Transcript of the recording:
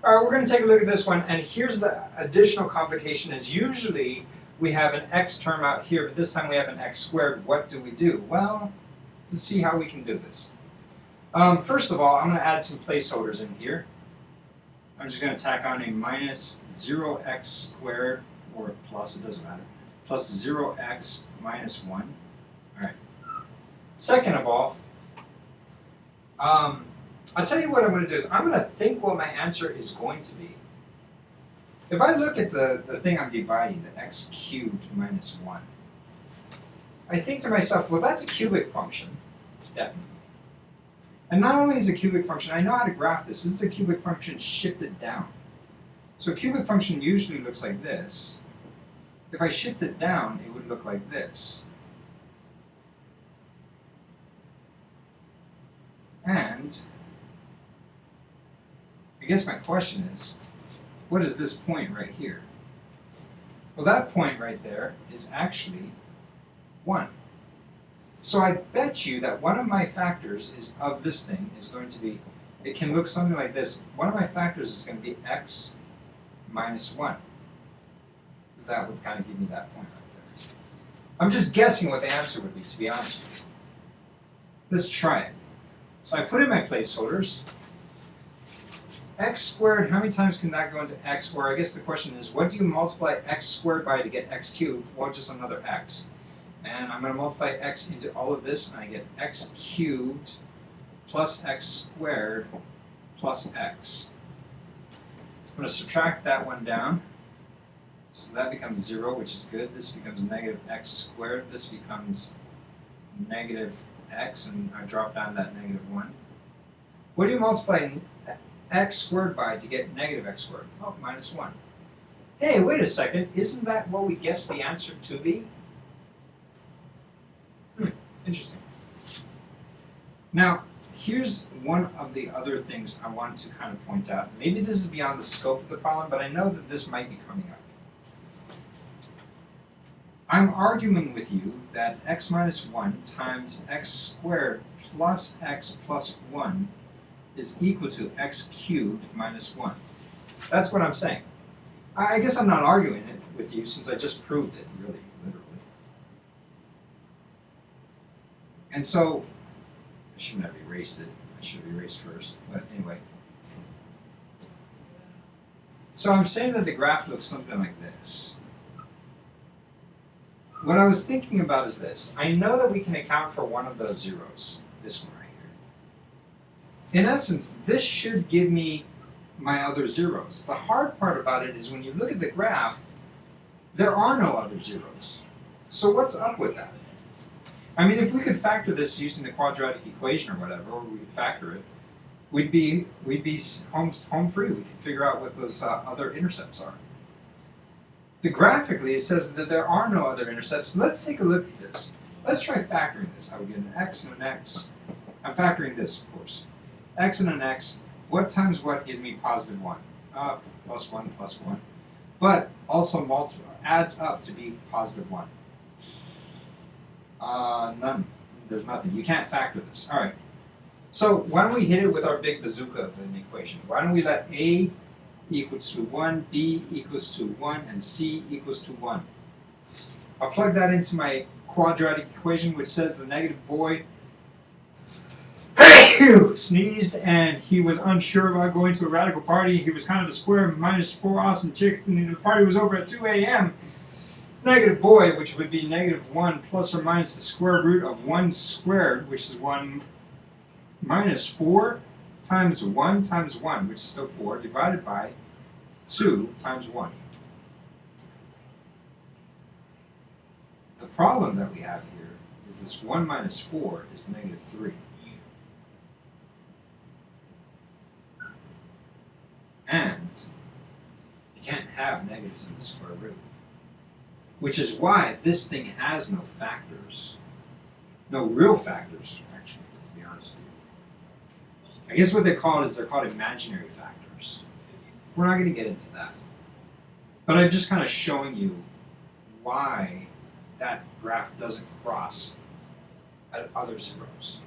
All right, we're going to take a look at this one, and here's the additional complication is usually we have an x term out here, but this time we have an x squared. What do? Well, let's see how we can do this. First of all, I'm going to add some placeholders in here. I'm just going to tack on a minus 0x squared, or plus, it doesn't matter, plus 0x minus 1. All right. Second of all, I'll tell you what I'm going to do is I'm going to think what my answer is going to be. If I look at the thing I'm dividing, the x cubed minus 1, I think to myself, well, that's a cubic function, definitely. And not only is it a cubic function, I know how to graph this. This is a cubic function shifted down. So a cubic function usually looks like this. If I shift it down, it would look like this. And I guess my question is, what is this point right here? Well, that point right there is actually 1. So I bet you that one of my factors is of this thing is going to be, it can look something like this. One of my factors is going to be x minus 1. Because that would kind of give me that point right there. I'm just guessing what the answer would be, to be honest with you. Let's try it. So I put in my placeholders. X squared, how many times can that go into x? Or I guess the question is, what do you multiply x squared by to get x cubed? Well, just another x. And I'm going to multiply x into all of this, and I get x cubed plus x squared plus x. I'm going to subtract that one down. So that becomes 0, which is good. This becomes negative x squared. This becomes negative x, and I drop down that negative 1. What do you multiply x squared by to get negative x squared? Oh, minus 1. Hey, wait a second. Isn't that what we guessed the answer to be? Interesting. Now, here's one of the other things I want to kind of point out. Maybe this is beyond the scope of the problem, but I know that this might be coming up. I'm arguing with you that x minus 1 times x squared plus x plus 1 is equal to x cubed minus 1. That's what I'm saying. I guess I'm not arguing it with you since I just proved it, really, literally. And so, I shouldn't have erased it. I should have erased first, but anyway. So I'm saying that the graph looks something like this. What I was thinking about is this. I know that we can account for one of those zeros, this one right here. In essence, this should give me my other zeros. The hard part about it is when you look at the graph, there are no other zeros. So what's up with that? I mean, if we could factor this using the quadratic equation or whatever, or we could factor it, we'd be home free. We could figure out what those other intercepts are. Graphically, it says that there are no other intercepts. Let's take a look at this. Let's try factoring this. I would get an x and an x. I'm factoring this, of course. X and an x. What times what gives me positive 1? Plus 1 plus 1. But also adds up to be positive 1. None. There's nothing. You can't factor this. All right. So why don't we hit it with our big bazooka of an equation? Why don't we let A equals to 1, B equals to 1, and C equals to 1. I'll plug that into my quadratic equation, which says the negative boy sneezed and he was unsure about going to a radical party. He was kind of a square minus 4 awesome chicks, and the party was over at 2 a.m. Negative boy, which would be negative 1 plus or minus the square root of 1 squared, which is 1 minus 4 times 1 times 1, which is still 4, divided by 2 times 1. The problem that we have here is this 1 minus 4 is negative 3. And you can't have negatives in the square root. Which is why this thing has no factors. No real factors, actually, to be honest with you. I guess what they call it is they're called imaginary factors. We're not going to get into that. But I'm just kind of showing you why that graph doesn't cross at other zeros.